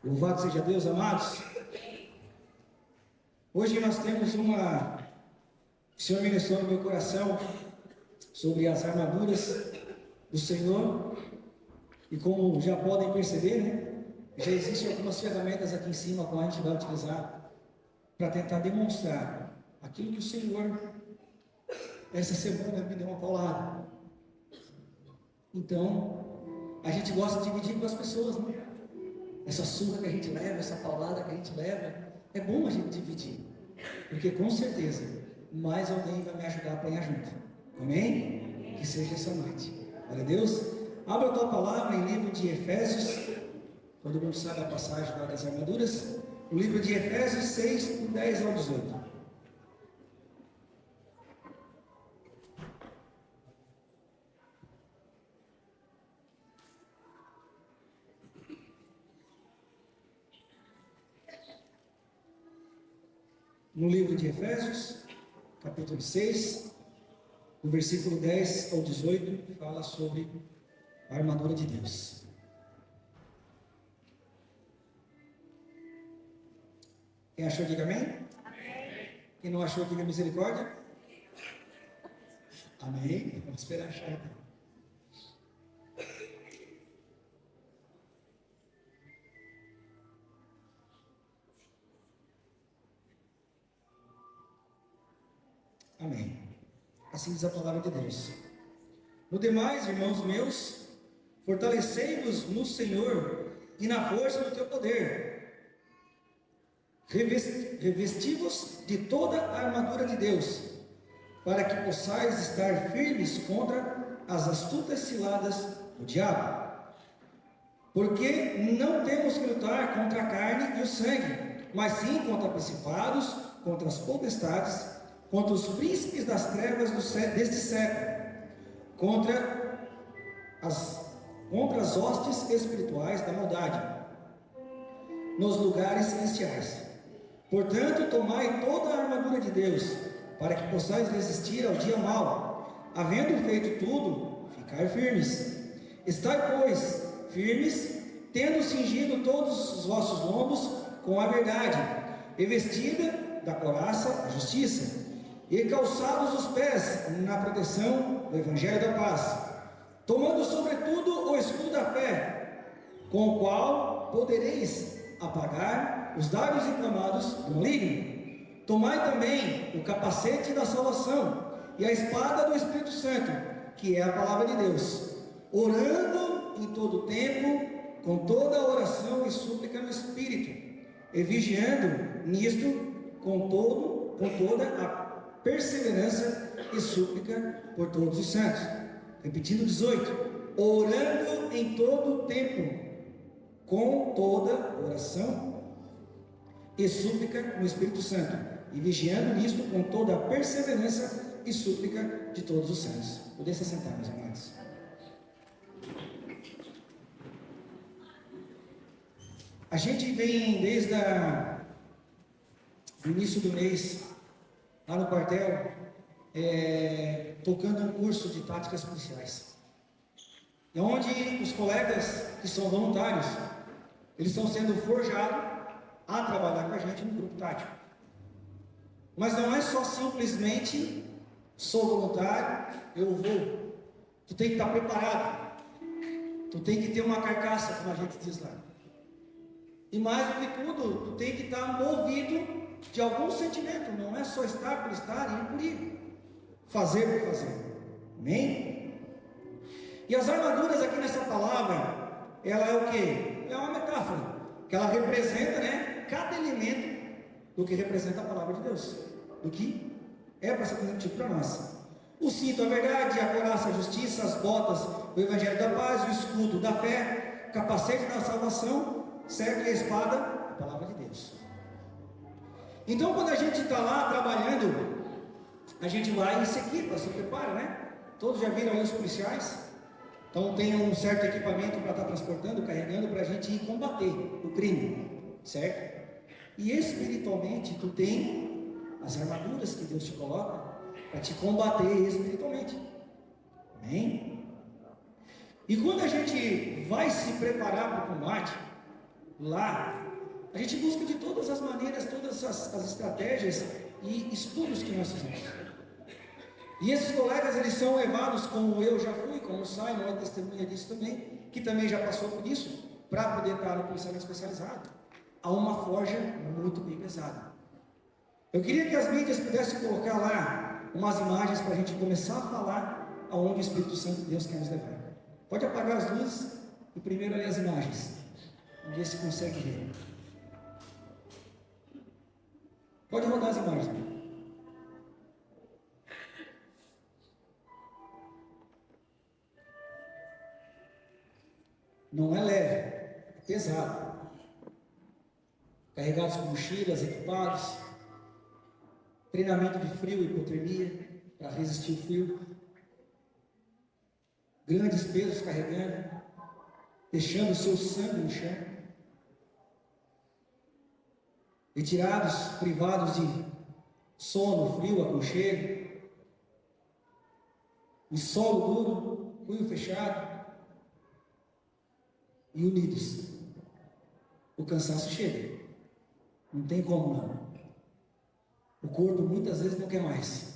Louvado seja Deus, amados. Hoje nós temos uma... O Senhor ministrou no meu coração sobre as armaduras do Senhor. E como já podem perceber, né? Já existem algumas ferramentas aqui em cima que a gente vai utilizar para tentar demonstrar aquilo que o Senhor essa semana me deu uma paulada. Então, a gente gosta de dividir com as pessoas, né? Essa surra que a gente leva, essa paulada que a gente leva, é bom a gente dividir, porque com certeza mais alguém vai me ajudar a apanhar junto. Amém? Que seja essa noite. Glória a Deus. Abra a tua palavra em livro de Efésios. Todo mundo sabe a passagem lá das armaduras. O livro de Efésios 6, do 10 ao 18. No livro de Efésios, capítulo 6, do versículo 10 ao 18, fala sobre a armadura de Deus. Quem achou, diga amém. Amém. Quem não achou, diga misericórdia. Amém. Vamos esperar achar então. Amém. Assim diz a palavra de Deus. No demais, irmãos meus, fortalecei-vos no Senhor e na força do teu poder. Revesti-vos de toda a armadura de Deus, para que possais estar firmes contra as astutas ciladas do diabo. Porque não temos que lutar contra a carne e o sangue, mas sim contra principados, contra as potestades, contra os príncipes das trevas deste século, contra as hostes espirituais da maldade nos lugares celestiais. Portanto, tomai toda a armadura de Deus, para que possais resistir ao dia mau, havendo feito tudo, ficar firmes. Estai, pois, firmes, tendo cingido todos os vossos lombos com a verdade, e vestida da couraça a justiça, e calçados os pés na proteção do Evangelho da paz, tomando sobretudo o escudo da fé, com o qual podereis apagar os dardos inflamados do maligno. Tomai também o capacete da salvação e a espada do Espírito Santo, que é a palavra de Deus, orando em todo o tempo, com toda a oração e súplica no Espírito, e vigiando nisto com toda a perseverança e súplica por todos os santos. Repetindo 18: orando em todo o tempo, com toda oração e súplica no Espírito Santo, e vigiando nisto com toda a perseverança e súplica de todos os santos. Poder se sentar, meus amados. A gente vem desde o início do mês, lá no quartel, tocando um curso de táticas policiais, e onde os colegas que são voluntários, eles estão sendo forjados a trabalhar com a gente no grupo tático. Mas não é só simplesmente sou voluntário, eu vou. Tu tem que estar preparado, tu tem que ter uma carcaça, como a gente diz lá, e mais do que tudo, tu tem que estar movido de algum sentimento. Não é só estar por estar, ir por ir, fazer por fazer. Amém? E as armaduras aqui nessa palavra, ela é o que? É uma metáfora, que ela representa, né, cada elemento do que representa a palavra de Deus, do que é para ser transmitido para nós. O cinto, a verdade, a couraça, a justiça, as botas, o evangelho da paz, o escudo da fé, capacete da salvação, certo? E a espada, a palavra de Deus. Então, quando a gente está lá trabalhando, a gente vai e se equipa, se prepara, né? Todos já viram aí os policiais? Então, tem um certo equipamento para estar transportando, carregando, para a gente ir combater o crime, certo? E espiritualmente, tu tem as armaduras que Deus te coloca para te combater espiritualmente. Amém? E quando a gente vai se preparar para o combate, lá, a gente busca de todas as maneiras, todas as estratégias e estudos que nós fizemos. E esses colegas, eles são levados, como eu já fui, como o Simon é testemunha disso também, que também já passou por isso, para poder estar no policiamento especializado, a uma forja muito bem pesada. Eu queria que as mídias pudessem colocar lá umas imagens para a gente começar a falar aonde o Espírito Santo de Deus quer nos levar. Pode apagar as luzes e primeiro ali as imagens. Vamos ver se consegue ver. Pode rodar as imagens. Não é leve, é pesado. Carregados com mochilas, equipados. Treinamento de frio e hipotermia para resistir o frio. Grandes pesos carregando, deixando o seu sangue no chão. Retirados, privados de sono, frio, aconchego. Em solo duro, punho fechado. E unidos. O cansaço chega. Não tem como não. O corpo muitas vezes não quer mais.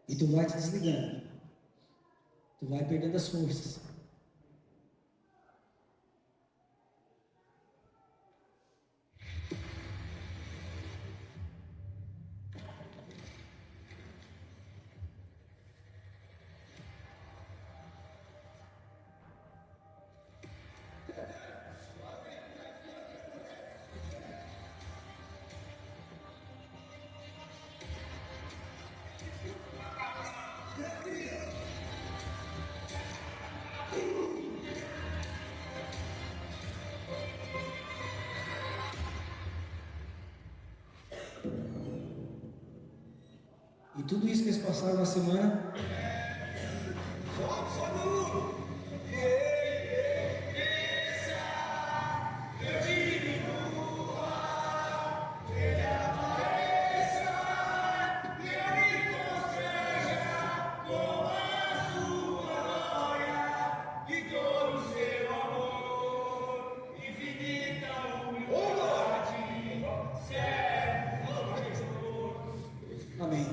E tu vai te desligando. Tu vai perdendo as forças. E tudo isso que eles passaram na semana. Amém.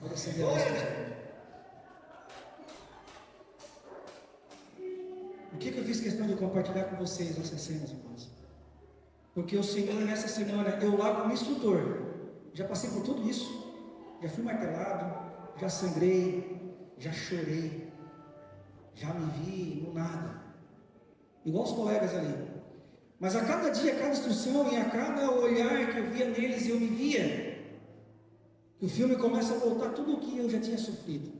Pode acender a luz. O que eu fiz questão de compartilhar com vocês essas cenas, irmãos? Porque o Senhor, nessa semana, eu lá como instrutor, já passei por tudo isso, já fui martelado, já sangrei, já chorei, já me vi no nada, igual os colegas ali. Mas a cada dia, a cada instrução e a cada olhar que eu via neles, eu me via. Que o filme começa a voltar tudo o que eu já tinha sofrido.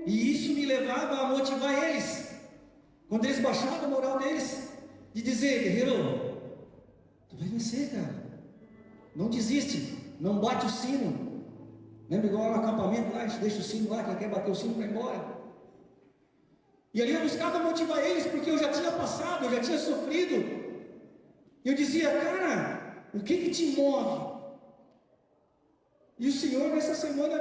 E isso me levava a motivar eles. Quando eles baixavam a moral deles, de dizer: guerreiro, tu vai vencer, cara. Não desiste, não bate o sino. Lembra igual no acampamento lá, a gente deixa o sino lá, quem quer bater o sino vai embora. E ali eu buscava motivar eles, porque eu já tinha passado, eu já tinha sofrido. E eu dizia: cara, o que te move? E o Senhor, nessa semana,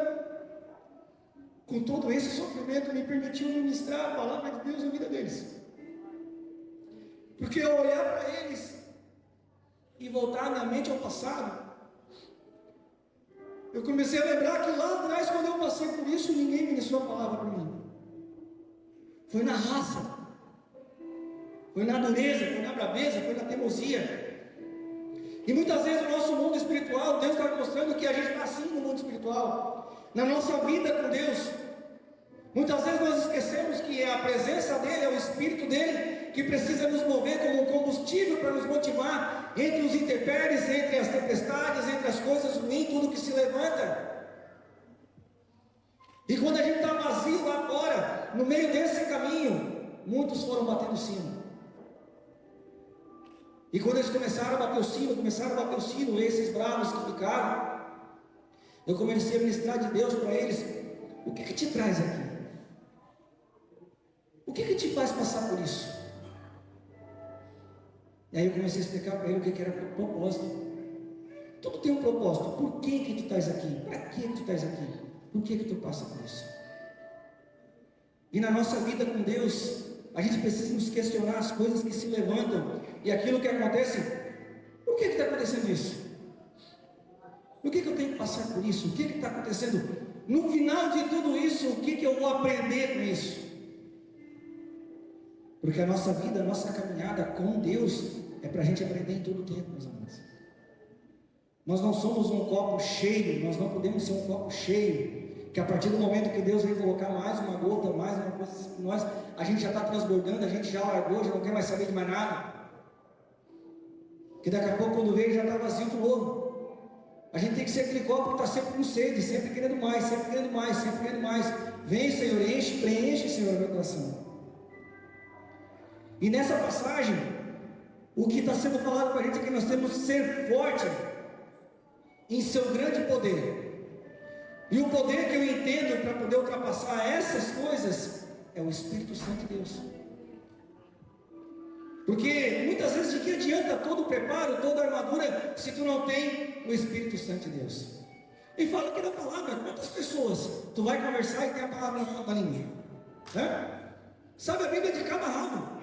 com todo esse sofrimento, me permitiu ministrar a palavra de Deus na vida deles. Porque eu olhar para eles e voltar minha mente ao passado, eu comecei a lembrar que lá atrás, quando eu passei por isso, ninguém ministrou a palavra para mim. Foi na raça, foi na dureza, foi na braveza, foi na teimosia. E muitas vezes o nosso mundo espiritual, Deus está mostrando que a gente está assim no mundo espiritual, na nossa vida com Deus. Muitas vezes nós esquecemos que é a presença dEle, é o Espírito dEle, que precisa nos mover como um combustível para nos motivar entre os intempéries, entre as tempestades, entre as coisas ruins, tudo que se levanta. E quando a gente está vazio lá fora, no meio desse caminho, muitos foram batendo sino. E quando eles começaram a bater o sino, esses bravos que ficaram, eu comecei a ministrar de Deus para eles. O que te traz aqui? O que te faz passar por isso? E aí eu comecei a explicar para ele o que era o propósito. Tudo tem um propósito. Por que tu estás aqui? Para que tu estás aqui? Por que tu passa por isso? E na nossa vida com Deus, a gente precisa nos questionar as coisas que se levantam e aquilo que acontece. Por que está acontecendo isso? Por que eu tenho que passar por isso? O que está acontecendo? No final de tudo isso, o que eu vou aprender com isso? Porque a nossa vida, a nossa caminhada com Deus é para a gente aprender em todo o tempo, meus amados. Nós não somos um copo cheio, nós não podemos ser um copo cheio, que a partir do momento que Deus vem colocar mais uma gota, mais uma coisa em nós, a gente já está transbordando, a gente já largou, já não quer mais saber de mais nada. Que daqui a pouco, quando veio, já está vazio de novo. A gente tem que ser aquele copo que está sempre com sede, sempre querendo mais, sempre querendo mais, sempre querendo mais. Vem, Senhor, enche, preenche, Senhor, meu coração. E nessa passagem, o que está sendo falado para a gente é que nós temos que ser fortes em seu grande poder. E o poder que eu entendo para poder ultrapassar essas coisas é o Espírito Santo de Deus. Porque muitas vezes de que adianta todo o preparo, toda a armadura, se tu não tem o Espírito Santo de Deus? E fala aqui da palavra, quantas pessoas tu vai conversar e tem a palavra na ponta da língua? Sabe a Bíblia de cabo a rabo,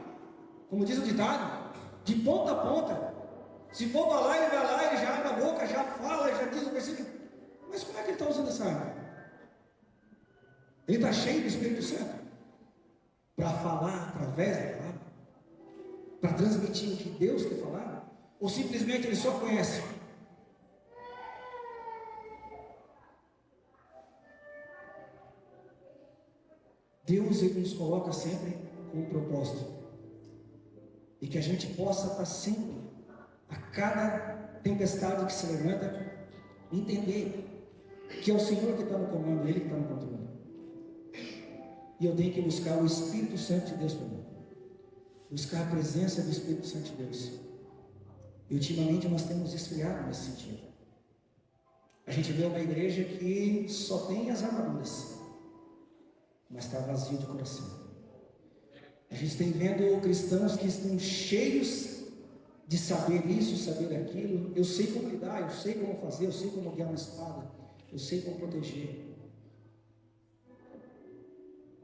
como diz o ditado, de ponta a ponta. Se for falar, ele vai lá, ele já abre a boca, já fala, já diz o versículo. Mas como é que ele está usando essa arma? Ele está cheio do Espírito Santo para falar através da palavra, para transmitir o que Deus quer falar? Ou simplesmente ele só conhece? Deus, ele nos coloca sempre com um propósito, e que a gente possa estar sempre, a cada tempestade que se levanta, entender que é o Senhor que está no comando, Ele que está no controle. E eu tenho que buscar o Espírito Santo de Deus para mim, buscar a presença do Espírito Santo de Deus. E ultimamente nós temos esfriado nesse sentido. A gente vê uma igreja que só tem as armaduras, mas está vazio de coração. A gente tem vendo cristãos que estão cheios de saber isso, saber aquilo. Eu sei como lidar, eu sei como fazer, eu sei como guiar uma espada, eu sei como proteger.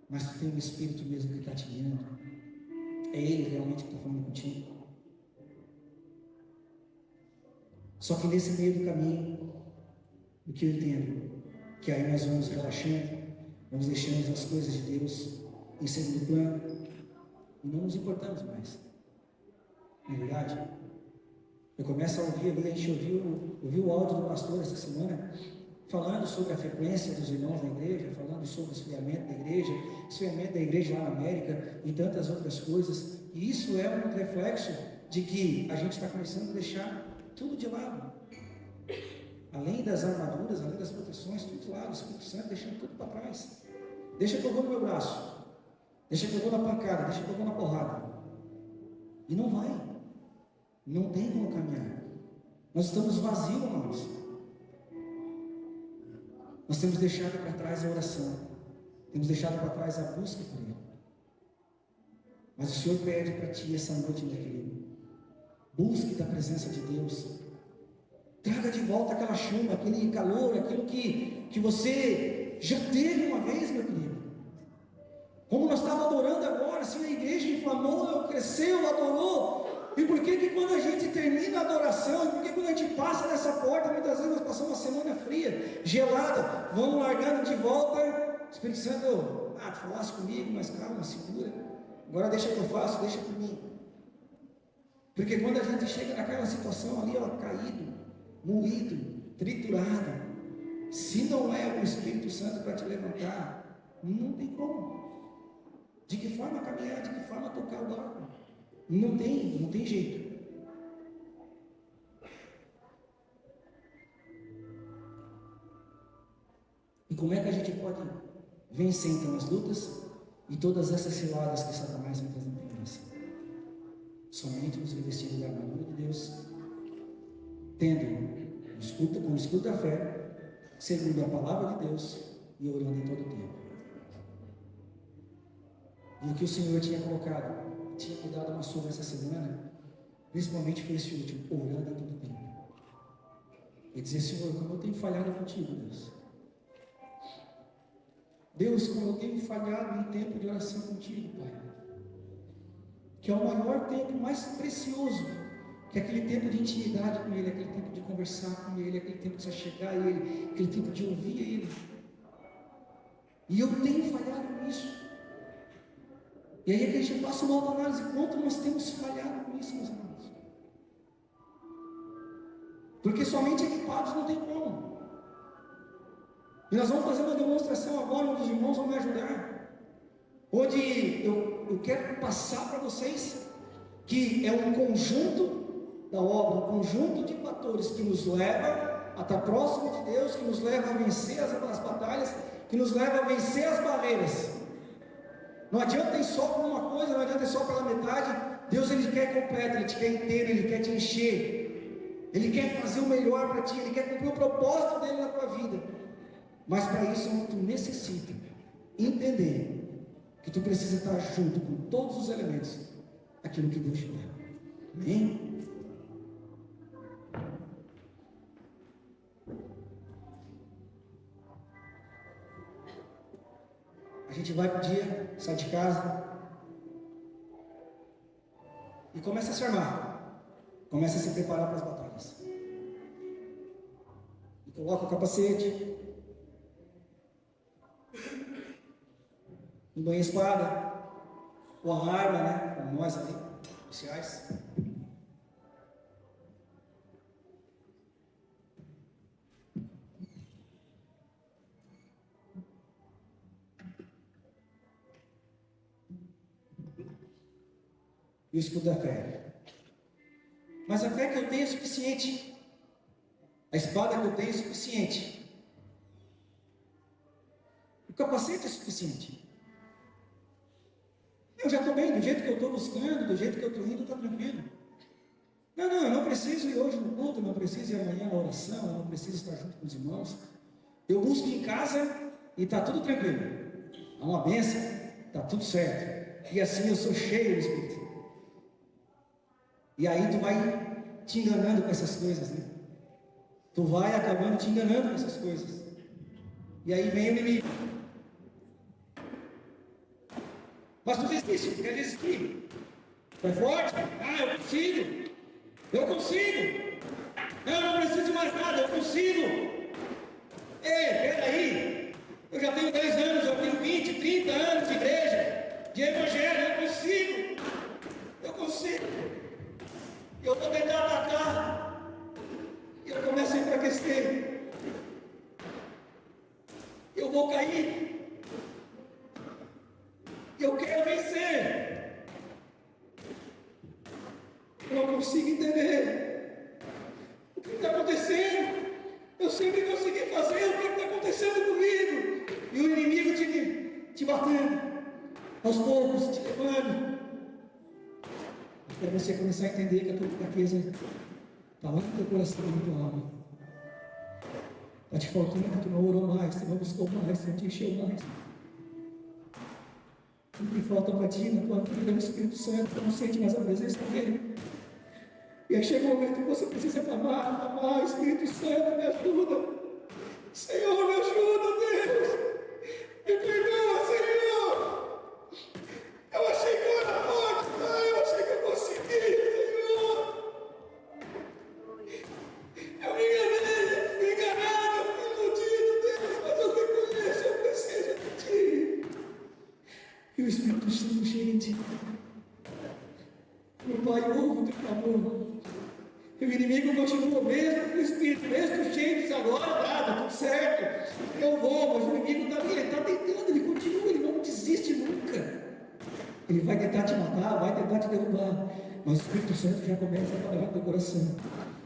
Mas tu tem um Espírito mesmo que está te guiando. É Ele realmente que está falando contigo. Só que nesse meio do caminho, o que eu entendo, que aí nós vamos relaxando, vamos deixando as coisas de Deus em segundo plano, e não nos importamos mais. Não é verdade? Eu começo a ouvir ali, a gente ouviu o áudio do pastor essa semana, falando sobre a frequência dos irmãos da igreja, falando sobre o esfriamento da igreja lá na América e tantas outras coisas. E isso é um reflexo de que a gente está começando a deixar tudo de lado. Além das armaduras, além das proteções, tudo de lado, o Espírito Santo deixando tudo para trás. Deixa que eu vou no meu braço, deixa que eu vou na pancada, deixa que eu vou na porrada. E não vai. Não tem como caminhar. Nós estamos vazios, irmãos. Nós temos deixado para trás a oração, temos deixado para trás a busca por Ele. Mas o Senhor pede para ti essa noite, meu querido, busque da presença de Deus, traga de volta aquela chama, aquele calor, aquilo que você já teve uma vez, meu querido. Como nós estávamos adorando agora, assim, a igreja inflamou, cresceu, adorou. E por que quando a gente termina a adoração, e por que quando a gente passa dessa porta, muitas vezes nós passamos uma semana fria, gelada, vamos largando de volta, Espírito Santo, tu falasse comigo, mas calma, segura, agora deixa que eu faço, deixa por mim. Porque quando a gente chega naquela situação ali, caído, moído, triturado, se não é o Espírito Santo para te levantar, não tem como. De que forma caminhar, de que forma tocar o barco? Não tem jeito. E como é que a gente pode vencer então as lutas e todas essas ciladas que Satanás me traz na presença? Somente nos revestindo da armadura de Deus, tendo com escuta a fé, segundo a palavra de Deus e orando em todo o tempo. E o que o Senhor tinha colocado, tinha me dado uma surra essa semana, principalmente foi esse último, orando em todo o tempo. E dizer: Senhor, como eu tenho falhado contigo, Deus. Deus, como eu tenho falhado em tempo de oração contigo, Pai, que é o maior tempo, mais precioso, que é aquele tempo de intimidade com Ele, aquele tempo de conversar com Ele, aquele tempo de se chegar a Ele, aquele tempo de ouvir Ele. E eu tenho falhado nisso. E aí é que a gente faça uma autoanálise, quanto nós temos falhado nisso, meus irmãos. Porque somente equipados não tem como. E nós vamos fazer uma demonstração agora, onde os irmãos vão me ajudar. Onde eu quero passar para vocês que é um conjunto da obra, um conjunto de fatores que nos leva a estar próximo de Deus, que nos leva a vencer as batalhas, que nos leva a vencer as barreiras. Não adianta ir só por uma coisa, não adianta ir só pela metade. Deus, Ele quer completo, Ele te quer inteiro, Ele quer te encher, Ele quer fazer o melhor para ti, Ele quer cumprir o propósito dEle na tua vida. Mas para isso tu necessita entender que tu precisa estar junto com todos os elementos daquilo que Deus te dá. Amém? A gente vai para o dia, sai de casa e começa a se armar, começa a se preparar para as batalhas. E coloca o capacete, embanha a espada, ou a arma, né? Como nós ali, oficiais. E o escudo da fé. Mas a fé que eu tenho é suficiente. A espada que eu tenho é suficiente. O capacete é suficiente. Eu já estou bem, do jeito que eu estou buscando, do jeito que eu estou indo, está tranquilo. Não, eu não preciso ir hoje no culto, não preciso ir amanhã na oração, eu não preciso estar junto com os irmãos. Eu busco em casa e está tudo tranquilo. Há uma bênção, está tudo certo. E assim eu sou cheio do Espírito. E aí tu vai te enganando com essas coisas, né? Tu vai acabando te enganando com essas coisas. E aí vem o inimigo. Mas tu desiste, quer desistir. Tu é forte? Ah, eu consigo. Eu consigo. Não, eu não preciso de mais nada, eu consigo. Ei, peraí. Eu já tenho 10 anos, eu tenho 20, 30 anos de igreja, de evangelho, eu consigo. Eu consigo. Eu vou tentar atacar. E eu começo a enfraquecer. Eu vou cair. Eu quero vencer. Eu não consigo entender o que está acontecendo. Eu sempre consegui fazer o que está acontecendo comigo. E o inimigo te batendo, aos poucos, te levando. Para você começar a entender que a tua fraqueza está lá no teu coração e na tua alma. Está te faltando, tu não orou mais, tu não buscou mais, tu não te encheu mais. O que falta para ti na tua vida é o Espírito Santo, tu não sente mais a presença dele. E aí chega o momento que você precisa clamar, Espírito Santo, me ajuda. Senhor, me ajuda, Deus. Me perdoa, Senhor. Eu achei que eu era forte, eu achei que eu conseguia, Senhor. Eu me enganei, fui enganado, fui iludido, Deus, mas eu reconheço, eu preciso de ti. E o Espírito Santo chega em ti. Meu Pai, ouve o teu clamor. E o inimigo continua mesmo com o Espírito, mesmo cheio agora, tá tudo certo. Eu vou, mas o inimigo está ali, ele está tentando, ele continua, ele não desiste nunca. Ele vai tentar te matar, vai tentar te derrubar. Mas o Espírito Santo já começa a trabalhar no teu coração.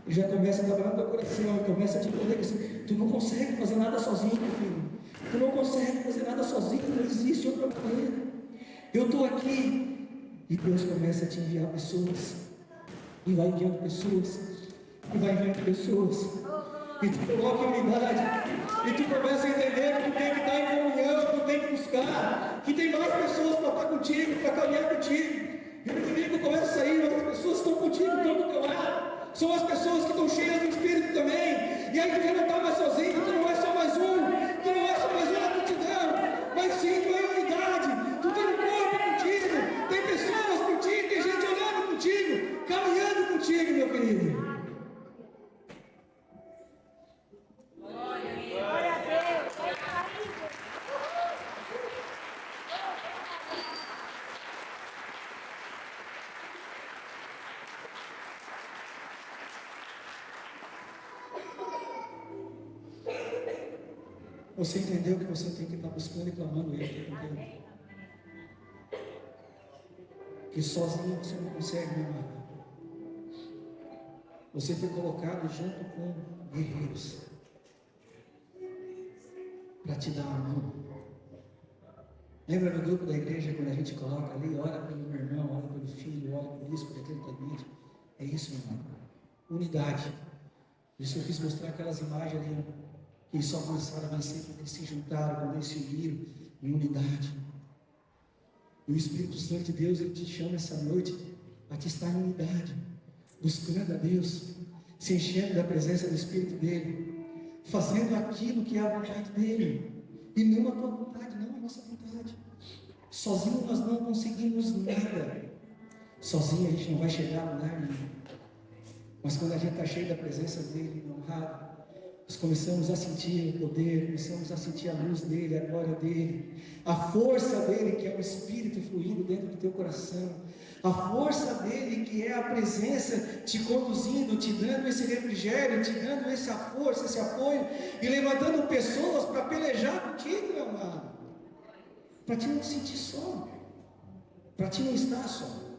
Ele já começa a trabalhar no teu coração, ele começa a te entender que tu não consegue fazer nada sozinho, filho. Tu não consegue fazer nada sozinho, não existe outra maneira. Eu estou aqui. E Deus começa a te enviar pessoas. E vai enviando pessoas. E vai enviando pessoas. E tu coloca em unidade. E tu começa a entender que tu tem que estar em comunhão, que tu tem que buscar. Que tem mais pessoas para estar contigo, para caminhar contigo. E o inimigo começa a sair, mas as pessoas estão contigo, estão do teu lado. São as pessoas que estão cheias do Espírito também. E aí tu já não está mais sozinho, tu não é só mais um. Tu não é só mais um na multidão. mas sim tua unidade. Tu tem um corpo contigo, tem pessoas contigo, tem gente olhando contigo, caminhando contigo, meu querido. Glória a Deus. Você entendeu que você tem que estar buscando e clamando Ele o tempo inteiro? Que sozinho você não consegue, meu amado. Você foi colocado junto com guerreiros para te dar a mão. Lembra no grupo da igreja quando a gente coloca ali, ora pelo meu irmão, ora pelo filho, ora por isso, por aquilo que é mente? É isso, meu irmão. Unidade. Por isso eu quis mostrar aquelas imagens ali, que eles só começaram a vencer quando eles se juntaram, quando eles se uniram em unidade. E o Espírito Santo de Deus, Ele te chama essa noite a te estar em unidade, buscando a Deus, se enchendo da presença do Espírito dEle, fazendo aquilo que é a vontade dEle, e não a tua vontade, não a nossa vontade. Sozinho nós não conseguimos nada, sozinho a gente não vai chegar a lugar nenhum. Mas quando a gente está cheio da presença dEle, honrado, nós começamos a sentir o poder, começamos a sentir a luz dEle, a glória dEle, a força dEle, que é o Espírito fluindo dentro do teu coração, a força dEle, que é a presença te conduzindo, te dando esse refrigério, te dando essa força, esse apoio, e levantando pessoas para pelejar contigo, meu amado, para te não sentir só, para te não estar só.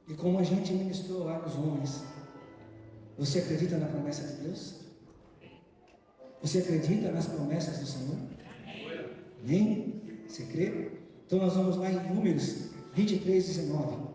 E como a gente ministrou lá nos homens, você acredita na promessa de Deus? Você acredita nas promessas do Senhor? Amém? Você crê? Então nós vamos lá em Números 23, 19.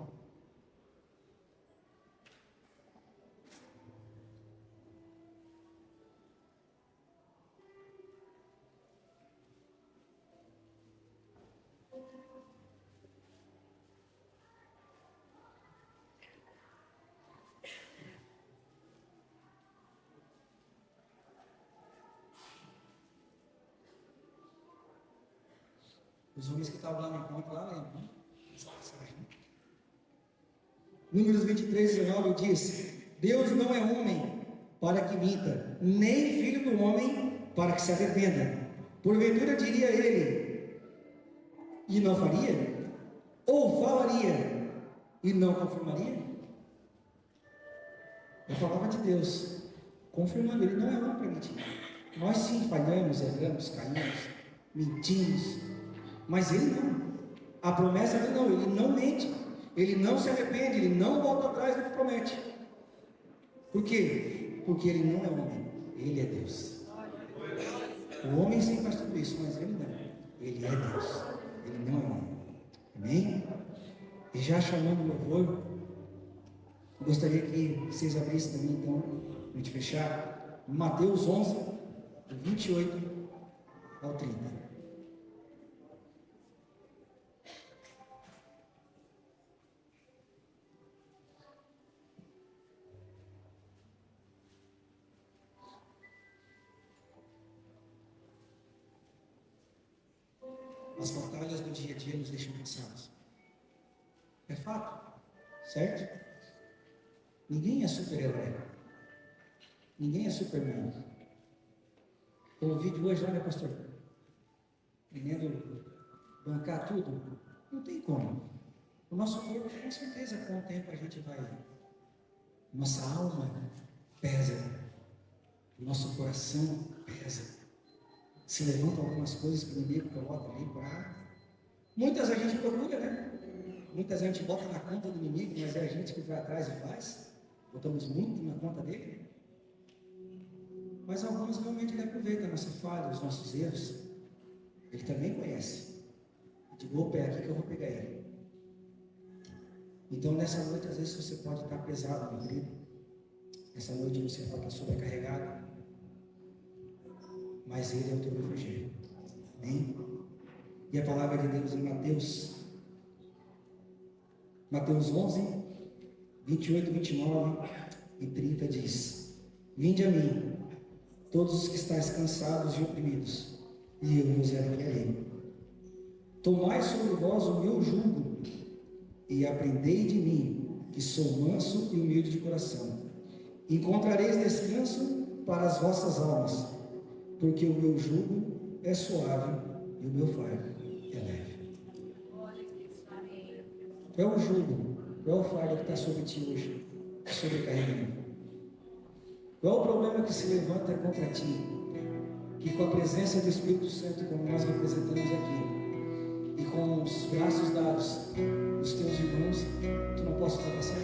Os homens que estavam lá no encontro, lá lembram, né? Números 23, 19 diz: Deus não é homem para que minta, nem filho do homem para que se arrependa. Porventura diria ele, e não faria? Ou falaria, e não confirmaria? É a palavra de Deus, confirmando, Ele não é homem para mentir. Nós sim falhamos, erramos, caímos, mentimos, mas Ele não. A promessa dele não, Ele não mente, Ele não se arrepende, Ele não volta atrás do que promete. Por quê? Porque Ele não é homem, Ele é Deus. O homem sim faz tudo isso, mas Ele não. Ele é Deus, Ele não é homem. Amém? E já chamando o louvor, eu gostaria que vocês abrissem também, então, para a gente fechar, Mateus 11, do 28 ao 30. As batalhas do dia a dia nos deixam cansados. É fato, certo? Ninguém é super-herói. Ninguém é Superman. O vídeo hoje, olha, pastor, querendo bancar tudo, não tem como. O nosso corpo, com certeza, com o tempo a gente vai. Nossa alma pesa, o nosso coração pesa. Se levantam algumas coisas que o inimigo coloca ali para. Muitas a gente procura, né? Muitas a gente bota na conta do inimigo, mas é a gente que vai atrás e faz. Botamos muito na conta dele. Mas algumas realmente ele aproveita a nossa falha, os nossos erros. Ele também conhece. Digo, opa, é aqui que eu vou pegar ele. Então nessa noite, às vezes você pode estar pesado, meu querido. Essa noite você pode estar sobrecarregado. Mas Ele é o teu refrigério. Amém? E a palavra de Deus em Mateus 11, 28, 29 e 30 diz: Vinde a mim, todos os que estáis cansados e oprimidos, e eu vos aliviarei. Tomai sobre vós o meu jugo, e aprendei de mim, que sou manso e humilde de coração. Encontrareis descanso para as vossas almas, porque o meu jugo é suave e o meu fardo é leve. Qual é o jugo? Qual é o fardo que está sobre ti hoje? Sobrecarregando. Qual é o problema que se levanta contra ti? Que com a presença do Espírito Santo, como nós representamos aqui, e com os braços dados dos teus irmãos, tu não possa ultrapassar.